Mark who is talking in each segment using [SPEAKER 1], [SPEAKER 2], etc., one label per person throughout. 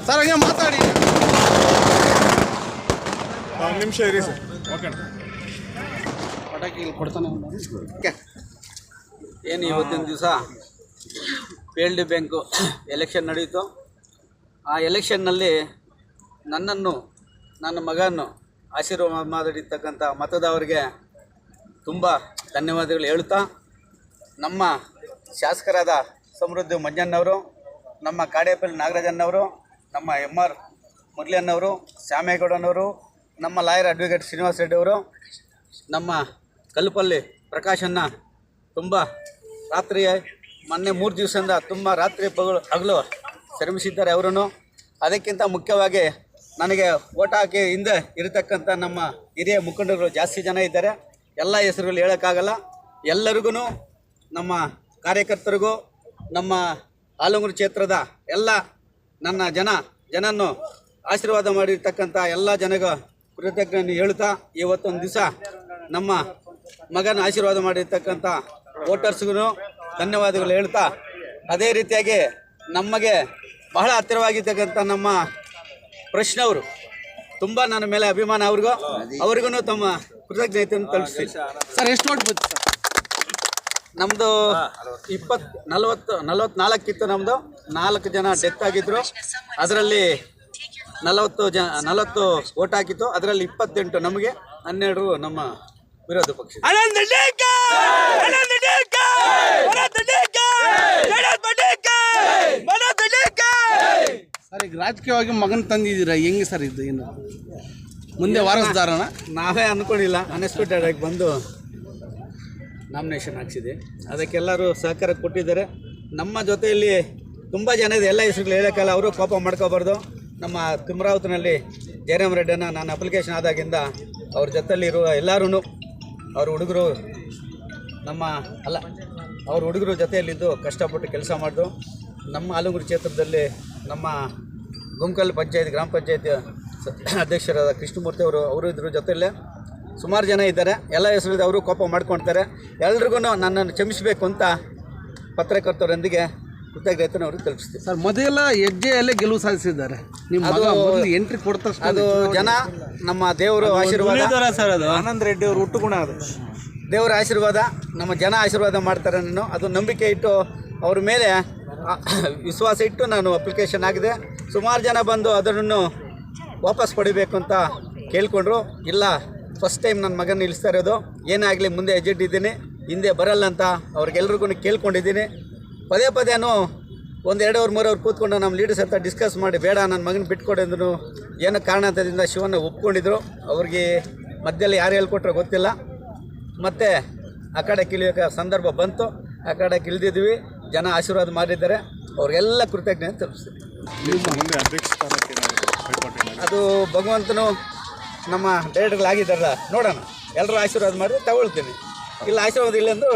[SPEAKER 1] Sir ಹಂಗೆ ಮಾತಾಡಿ ನಿಮಿಷ ಇರಿ ಸರ್. ಓಕೆ
[SPEAKER 2] ಪಟಾಕಿ ಕೊಡ್ತಾನೆ.
[SPEAKER 3] ಏನು ಇವತ್ತಿನ ದಿವಸ ಪಿ.ಎಲ್.ಡಿ ಬ್ಯಾಂಕು ಎಲೆಕ್ಷನ್ ನಡೆಯಿತು. ಆ ಎಲೆಕ್ಷನ್ನಲ್ಲಿ ನನ್ನನ್ನು ನನ್ನ ಮಗನ್ನು ಆಶೀರ್ವಾದ ಮಾಡಿರ್ತಕ್ಕಂಥ ಮತದವರಿಗೆ ತುಂಬ ಧನ್ಯವಾದಗಳು ಹೇಳುತ್ತಾ, ನಮ್ಮ ಶಾಸಕರಾದ ಸಮೃದ್ಧಿ ಮಂಜಣ್ಣವರು, ನಮ್ಮ ಕಾಡೇಪಲ್ಲಿ ನಾಗರಾಜಣ್ಣವರು, ನಮ್ಮ ಎಮ್.ಆರ್. ಮುರಳಿಯಣ್ಣವರು, ಶ್ಯಾಮೇಗೌಡನವರು, ನಮ್ಮ ಲಾಯರ್ ಅಡ್ವೊಕೇಟ್ ಶ್ರೀನಿವಾಸ ರೆಡ್ಡಿ ಅವರು, ನಮ್ಮ ಕಲ್ಲುಪಲ್ಲಿ ಪ್ರಕಾಶನ್ನ ತುಂಬ ರಾತ್ರಿ ಮೊನ್ನೆ 3 ದಿವಸದಿಂದ ತುಂಬ ರಾತ್ರಿ ಹಗಲು ಶ್ರಮಿಸಿದ್ದಾರೆ ಅವರನ್ನು. ಅದಕ್ಕಿಂತ ಮುಖ್ಯವಾಗಿ ನನಗೆ ಓಟ್ ಹಾಕಿ ಹಿಂದೆ ಇರತಕ್ಕಂಥ ನಮ್ಮ ಹಿರಿಯ ಮುಖಂಡರು ಜಾಸ್ತಿ ಜನ ಇದ್ದಾರೆ. ಎಲ್ಲ ಹೆಸರುಗಳು ಹೇಳೋಕ್ಕಾಗಲ್ಲ. ಎಲ್ಲರಿಗೂ, ನಮ್ಮ ಕಾರ್ಯಕರ್ತರಿಗೂ, ನಮ್ಮ ಆಲಂಗೂರು ಕ್ಷೇತ್ರದ ಎಲ್ಲ ನನ್ನ ಜನನ್ನು ಆಶೀರ್ವಾದ ಮಾಡಿರ್ತಕ್ಕಂಥ ಎಲ್ಲ ಜನಗೂ ಕೃತಜ್ಞತೆ ಹೇಳುತ್ತಾ, ಇವತ್ತೊಂದು ದಿವಸ ನಮ್ಮ ಮಗನ ಆಶೀರ್ವಾದ ಮಾಡಿರ್ತಕ್ಕಂಥ ವೋಟರ್ಸ್ಗೂ ಧನ್ಯವಾದಗಳು ಹೇಳ್ತಾ, ಅದೇ ರೀತಿಯಾಗಿ ನಮಗೆ ಬಹಳ ಹತ್ತಿರವಾಗಿರ್ತಕ್ಕಂಥ ನಮ್ಮ ಪ್ರಶ್ನವರು ತುಂಬ ನನ್ನ ಮೇಲೆ ಅಭಿಮಾನ, ಅವ್ರಿಗೂ ತಮ್ಮ ಕೃತಜ್ಞತೆಯನ್ನು ತಲುಪಿಸ್ತೀನಿ.
[SPEAKER 2] ಸರ್ ಎಷ್ಟು ಓಟ್ ಬಂತು ಸರ್?
[SPEAKER 3] ನಮ್ಮದು 44 ಇತ್ತು. ನಮ್ಮದು 4 ಜನ ಡೆತ್ ಆಗಿದ್ದರು. ಅದರಲ್ಲಿ 40 ಓಟ್ ಹಾಕಿತ್ತು. ಅದರಲ್ಲಿ 28 ನಮಗೆ, 12 ನಮ್ಮ ವಿರೋಧ ಪಕ್ಷ.
[SPEAKER 2] ಸರ್ ಈಗ ರಾಜಕೀಯವಾಗಿ ಮಗನ ತಂದಿದ್ದೀರಾ, ಹೆಂಗೆ ಸರ್ ಇದು? ಏನು ಮುಂದೆ ವಾರಸ್ದಾರನ?
[SPEAKER 3] ನಾವೇ ಅಂದ್ಕೊಂಡಿಲ್ಲ, ಅನ್ಎಕ್ಸ್ಪೆಕ್ಟೆಡ್ ಆಗಿ ಬಂದು ನಾಮಿನೇಷನ್ ಹಾಕ್ಸಿದೆ. ಅದಕ್ಕೆಲ್ಲರೂ ಸಹಕಾರ ಕೊಟ್ಟಿದ್ದಾರೆ. ನಮ್ಮ ಜೊತೆಯಲ್ಲಿ ತುಂಬ ಜನ ಇದೆ, ಎಲ್ಲ ಹೆಸರುಗಳು ಹೇಳೋಕ್ಕಲ್ಲ, ಅವರು ಕೋಪ ಮಾಡ್ಕೋಬಾರ್ದು. ನಮ್ಮ ತಿಮ್ರಾವತಿನಲ್ಲಿ ಜಯರಾಮ್ ರೆಡ್ಡಿನ ನಾನು ಅಪ್ಲಿಕೇಶನ್ ಆದಾಗಿಂದ ಅವ್ರ ಜೊತೆಯಲ್ಲಿರುವ ಎಲ್ಲರೂ, ಅವ್ರ ಹುಡುಗರು ಅವ್ರ ಹುಡುಗರು ಜೊತೆಯಲ್ಲಿದ್ದು ಕಷ್ಟಪಟ್ಟು ಕೆಲಸ ಮಾಡಿದ್ರು. ನಮ್ಮ ಆಲಂಗೂರು ಕ್ಷೇತ್ರದಲ್ಲಿ ನಮ್ಮ ಗುಂಕಲ್ ಪಂಚಾಯತ್ ಗ್ರಾಮ ಪಂಚಾಯತ್ ಅಧ್ಯಕ್ಷರಾದ ಕೃಷ್ಣಮೂರ್ತಿ ಅವರು ಇದ್ರ ಜೊತೆಯಲ್ಲೇ ಸುಮಾರು ಜನ ಇದ್ದಾರೆ. ಎಲ್ಲ ಹೆಸರಿದೆ, ಅವರು ಕೋಪ ಮಾಡ್ಕೊಳ್ತಾರೆ. ಎಲ್ರಿಗೂ ನನ್ನನ್ನು ಕ್ಷಮಿಸಬೇಕು ಅಂತ ಪತ್ರಕರ್ತರೊಂದಿಗೆ ಕೃತಜ್ಞತೆಯನ್ನು ಅವ್ರಿಗೆ ತಲುಪಿಸ್ತೀವಿ.
[SPEAKER 2] ಸರ್ ಮೊದಲ ಹೆಜ್ಜೆಯಲ್ಲೇ ಗೆಲುವು ಸಾಧಿಸಿದ್ದಾರೆ. ನಿಮ್ಮ ಎಂಟ್ರಿ ಕೊಡ್ತಾ
[SPEAKER 3] ಅದು ಜನ ನಮ್ಮ ದೇವರು ಆಶೀರ್ವಾದ
[SPEAKER 2] ಸರ್. ಅದು
[SPEAKER 1] ಆನಂದ್ ರೆಡ್ಡಿ ಅವರು ಹುಟ್ಟುಗುಣ, ಅದು
[SPEAKER 3] ದೇವರ ಆಶೀರ್ವಾದ, ನಮ್ಮ ಜನ ಆಶೀರ್ವಾದ ಮಾಡ್ತಾರೆ. ನಾನು ಅದು ನಂಬಿಕೆ ಇಟ್ಟು ಅವ್ರ ಮೇಲೆ ವಿಶ್ವಾಸ ಇಟ್ಟು ನಾನು ಅಪ್ಲಿಕೇಶನ್ ಆಗಿದೆ. ಸುಮಾರು ಜನ ಬಂದು ಅದನ್ನು ವಾಪಸ್ ಪಡಿಬೇಕು ಅಂತ ಕೇಳಿಕೊಂಡ್ರು. ಇಲ್ಲ, ಫಸ್ಟ್ ಟೈಮ್ ನನ್ನ ಮಗನ ನಿಲ್ಲಿಸ್ತಾ ಇರೋದು, ಏನಾಗಲಿ ಮುಂದೆ ಎಜೆಟ್ ಇದ್ದೀನಿ, ಹಿಂದೆ ಬರಲ್ಲ ಅಂತ ಅವ್ರಿಗೆಲ್ರಿಗೂ ಕೇಳ್ಕೊಂಡಿದ್ದೀನಿ. ಪದೇ ಪದೇನೂ 1 2 3 ಅವ್ರು ಕೂತ್ಕೊಂಡು ನಮ್ಮ ಲೀಡರ್ಸ್ ಹತ್ರ ಡಿಸ್ಕಸ್ ಮಾಡಿ, ಬೇಡ ನನ್ನ ಮಗನ ಬಿಟ್ಕೊಡಿದ್ರು, ಏನೋ ಕಾರಣದಿಂದ ಶಿವನ ಒಪ್ಕೊಂಡಿದ್ರು. ಅವ್ರಿಗೆ ಮಧ್ಯದಲ್ಲಿ ಯಾರು ಹೇಳ್ಕೊಟ್ರೆ ಗೊತ್ತಿಲ್ಲ. ಮತ್ತು ಆ ಕಡೆ ಇಳಿಯೋಕೆ ಸಂದರ್ಭ ಬಂತು, ಆ ಕಡೆ ಇಳಿದಿದ್ವಿ. ಜನ ಆಶೀರ್ವಾದ ಮಾಡಿದ್ದಾರೆ, ಅವ್ರಿಗೆಲ್ಲ ಕೃತಜ್ಞತೆ ತಲುಪಿಸ್ತೀವಿ. ಅದು ಭಗವಂತನು ನಮ್ಮ ಡೈರೆಕ್ಟ್ಗಳಾಗಿದ್ದಾರಲ್ಲ, ನೋಡೋಣ, ಎಲ್ಲರೂ ಆಶೀರ್ವಾದ ಮಾಡಿದ್ರೆ ತಗೊಳ್ತೀನಿ. ಇಲ್ಲ ಆಶೀರ್ವಾದ ಇಲ್ಲ ಅಂದು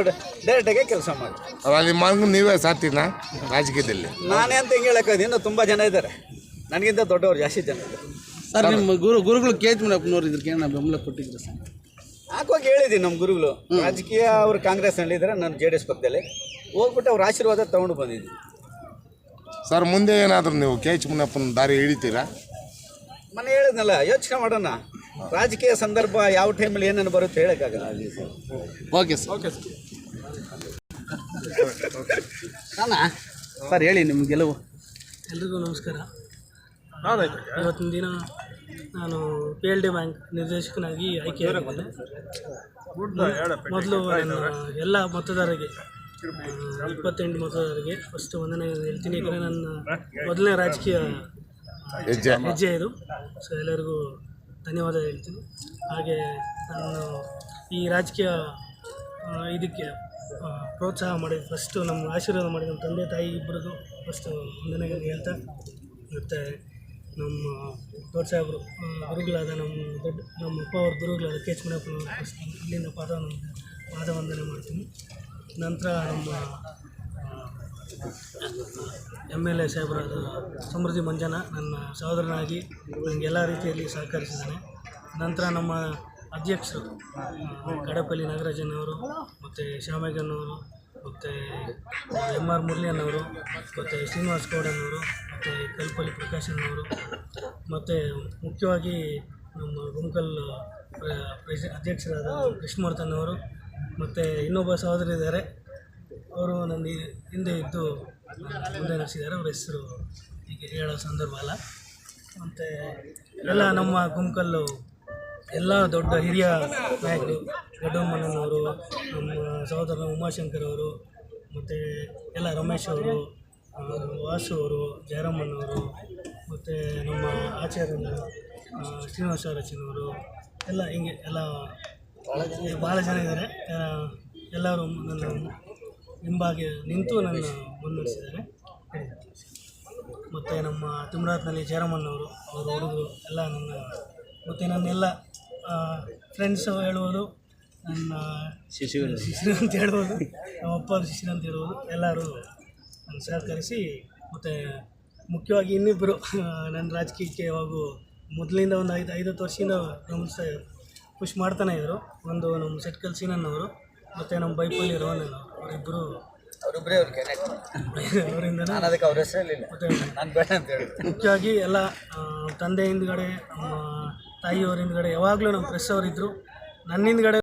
[SPEAKER 3] ಡೈರೆಕ್ಟಾಗೆ ಕೆಲಸ ಮಾಡಿ.
[SPEAKER 1] ನೀವೇ ಸಾಥಿನ ರಾಜಕೀಯದಲ್ಲಿ?
[SPEAKER 3] ನಾನೇ ಅಂತ ಹಿಂಗೆ ಹೇಳೋಕ್ಕಾಗ ಇನ್ನೂ ತುಂಬ ಜನ ಇದ್ದಾರೆ, ನನಗಿಂತ ದೊಡ್ಡವರು ಜಾಸ್ತಿ ಜನ ಇದ್ದಾರೆ.
[SPEAKER 2] ಸರ್ ನಿಮ್ಮ ಗುರುಗಳು ಕೆ ಎಚ್ ಮುನಿಯಪ್ಪನವ್ರು ಇದಕ್ಕೆ ಏನು ಬೆಂಬಲ ಕೊಟ್ಟಿದ್ರು ಸರ್?
[SPEAKER 3] ಹಾಕೋಗಿ ಹೇಳಿದ್ದೀನಿ. ನಮ್ಮ ಗುರುಗಳು ರಾಜಕೀಯ ಅವರು ಕಾಂಗ್ರೆಸ್ನಲ್ಲಿ ಇದ್ದಾರೆ, ನಾನು JDS ಪಕ್ಕದಲ್ಲಿ ಹೋಗ್ಬಿಟ್ಟು ಅವ್ರ ಆಶೀರ್ವಾದ ತೊಗೊಂಡು ಬಂದಿದ್ದೀನಿ.
[SPEAKER 1] ಸರ್ ಮುಂದೆ ಏನಾದರೂ ನೀವು ಕೆ ಎಚ್ ಮುನಿಯಪ್ಪನ ದಾರಿ ಹಿಡಿತೀರಾ?
[SPEAKER 3] ಮನೆ ಹೇಳಿದ್ನಲ್ಲ, ಯೋಚನೆ ಮಾಡೋಣ. ರಾಜಕೀಯ ಸಂದರ್ಭ ಯಾವ ಟೈಮಲ್ಲಿ ಏನೇನು ಬರುತ್ತೆ ಹೇಳೋಕ್ಕಾಗಲ್ಲ.
[SPEAKER 2] Okay sir. ಸರ್ ಹೇಳಿ ನಿಮ್ಮ ಗೆಲುವು.
[SPEAKER 4] ಎಲ್ರಿಗೂ ನಮಸ್ಕಾರ. ಇವತ್ತಿನ ದಿನ ನಾನು PLD ಬ್ಯಾಂಕ್ ನಿರ್ದೇಶಕನಾಗಿ ಆಯ್ಕೆಯಾಗಿದ್ದೇನೆ. ಮೊದಲು ಎಲ್ಲ ಮತದಾರರಿಗೆ 28 ಮತದಾರರಿಗೆ ಫಸ್ಟ್ ವಂದನೆ ಹೇಳ್ತೀನಿ. ಯಾಕಂದರೆ ನನ್ನ ಮೊದಲನೇ ರಾಜಕೀಯ ಹೆಜ್ಜೆ ಇದು. ಸೊ ಎಲ್ಲರಿಗೂ ಧನ್ಯವಾದ ಹೇಳ್ತೀನಿ. ಹಾಗೆ ನಾನು ಈ ರಾಜಕೀಯ ಇದಕ್ಕೆ ಪ್ರೋತ್ಸಾಹ ಮಾಡಿ ಫಸ್ಟು ನಮ್ಮ ಆಶೀರ್ವಾದ ಮಾಡಿದ ನಮ್ಮ ತಂದೆ ತಾಯಿ ಇಬ್ಬರಿಗೂ ಫಸ್ಟು ವಂದನೆಗಳನ್ನು ಹೇಳ್ತಾ, ಮತ್ತು ನಮ್ಮ ದೊಡ್ಡ ಸಾಹೇಬರು ಗುರುಗಳಾದ ನಮ್ಮ ಅಪ್ಪ ಅವ್ರ ಗುರುಗಳಾದ ಕೆ ಎಚ್ ಮುನಿಯಪ್ಪನವರು ಫಸ್ಟ್ ಇಲ್ಲಿಂದ ಪಾದವಂದನೆ ಮಾಡ್ತೀನಿ. ನಂತರ ನಮ್ಮ MLA ಸಾಹೇಬರಾದ ಸಮೃದ್ಧಿ ಮಂಜಣ್ಣ ನನ್ನ ಸಹೋದರನಾಗಿ ನನಗೆ ಎಲ್ಲ ರೀತಿಯಲ್ಲಿ ಸಹಕರಿಸಿದ್ದಾನೆ. ನಂತರ ನಮ್ಮ ಅಧ್ಯಕ್ಷರು ಕಡಪಲ್ಲಿ ನಾಗರಾಜನವರು ಮತ್ತು ಶ್ಯಾಮಯ್ಯನವರು ಮತ್ತು ಎಮ್.ಆರ್. ಮುರಳಿಯನ್ನವರು ಮತ್ತು ಶ್ರೀನಿವಾಸ್ ಗೌಡನವರು ಮತ್ತು ಕಲ್ಪಲ್ಲಿ ಪ್ರಕಾಶನವರು ಮತ್ತು ಮುಖ್ಯವಾಗಿ ನಮ್ಮ ಗುಂಕಲ್ ಅಧ್ಯಕ್ಷರಾದ ಕೃಷ್ಣಮೂರ್ತನವರು ಮತ್ತು ಇನ್ನೊಬ್ಬ ಸಹೋದರಿದ್ದಾರೆ. ಅವರು ನನ್ನ ಹಿಂದೆ ಇದ್ದು ಮುಂದೆ ನಡೆಸಿದ್ದಾರೆ. ಅವ್ರ ಹೆಸರು ಹೀಗೆ ಹೇಳೋ ಸಂದರ್ಭ ಅಲ್ಲ. ಮತ್ತು ಎಲ್ಲ ನಮ್ಮ ಗುಂಕಲ್ಲು ಎಲ್ಲ ದೊಡ್ಡ ಹಿರಿಯ ನಾಯಕರು, ದೊಡ್ಡಮ್ಮನವರು, ನಮ್ಮ ಸಹೋದರ ಉಮಾಶಂಕರ್ ಅವರು, ಮತ್ತು ಎಲ್ಲ ರಮೇಶ್ ಅವರು, ವಾಸು ಅವರು, ಜಯರಾಮಣ್ಣವರು, ಮತ್ತು ನಮ್ಮ ಆಚಾರ್ಯರು ಶ್ರೀನಿವಾಸಾರಚನವರು ಎಲ್ಲ ಹಿಂಗೆ ಎಲ್ಲ ಭಾಳ ಜನ ಇದ್ದಾರೆ. ಎಲ್ಲರೂ ನನ್ನ ಹಿಂಬಾಗಿ ನಿಂತು ನನ್ನ ಮುನ್ನಡೆಸಿದ್ದಾರೆ. ಮತ್ತು ನಮ್ಮ ತಿಮ್ರಾತ್ನಲ್ಲಿ ಜಯರಾಮಣ್ಣವರು, ಅವರು ಹುಡುಗರು ಎಲ್ಲ ನನ್ನ ಮತ್ತು ನನ್ನೆಲ್ಲ ಫ್ರೆಂಡ್ಸು ಹೇಳ್ಬೋದು, ನನ್ನ ಶಿಷ್ಯರು ಅಂತ ಹೇಳ್ಬೋದು, ನಮ್ಮ ಅಪ್ಪ ಶಿಷ್ಯರು ಅಂತ ಹೇಳ್ಬೋದು. ಎಲ್ಲರೂ ನನ್ನ ಸಹಕರಿಸಿ ಮತ್ತು ಮುಖ್ಯವಾಗಿ ಇನ್ನಿಬ್ಬರು ನನ್ನ ರಾಜಕೀಯಕ್ಕೆ ಯಾವಾಗೂ ಮೊದಲಿಂದ ಒಂದು 5-10 ವರ್ಷದಿಂದ ಗಮನಿಸ್ತಾ ಪುಷ್ ಮಾಡ್ತಾನೆ ಇದ್ದರು. ಒಂದು ನಮ್ಮ ಸೆಟ್ಕಲ್ ಸೀನನ್ನವರು ಮತ್ತು ನಮ್ಮ ಬೈಪಲ್ಲಿ ರೋಹನ್ ಅವರಿಬ್ಬರು ಅವರಿಂದ
[SPEAKER 3] ಅದಕ್ಕೆ ಅವ್ರ ಹೆಸರಲ್ಲಿಲ್ಲ, ನಾನು ಬೇಡ ಅಂತ ಹೇಳಿ.
[SPEAKER 4] ಮುಖ್ಯವಾಗಿ ಎಲ್ಲ ತಂದೆ ಹಿಂದ್ಗಡೆ, ನಮ್ಮ ತಾಯಿಯವ್ರ ಹಿಂದ್ಗಡೆ ಯಾವಾಗಲೂ ನಮ್ಮ ಪ್ರೆಸ್ ಅವರಿದ್ದರು. ನನ್ನ ಹಿಂದ್ಗಡೆ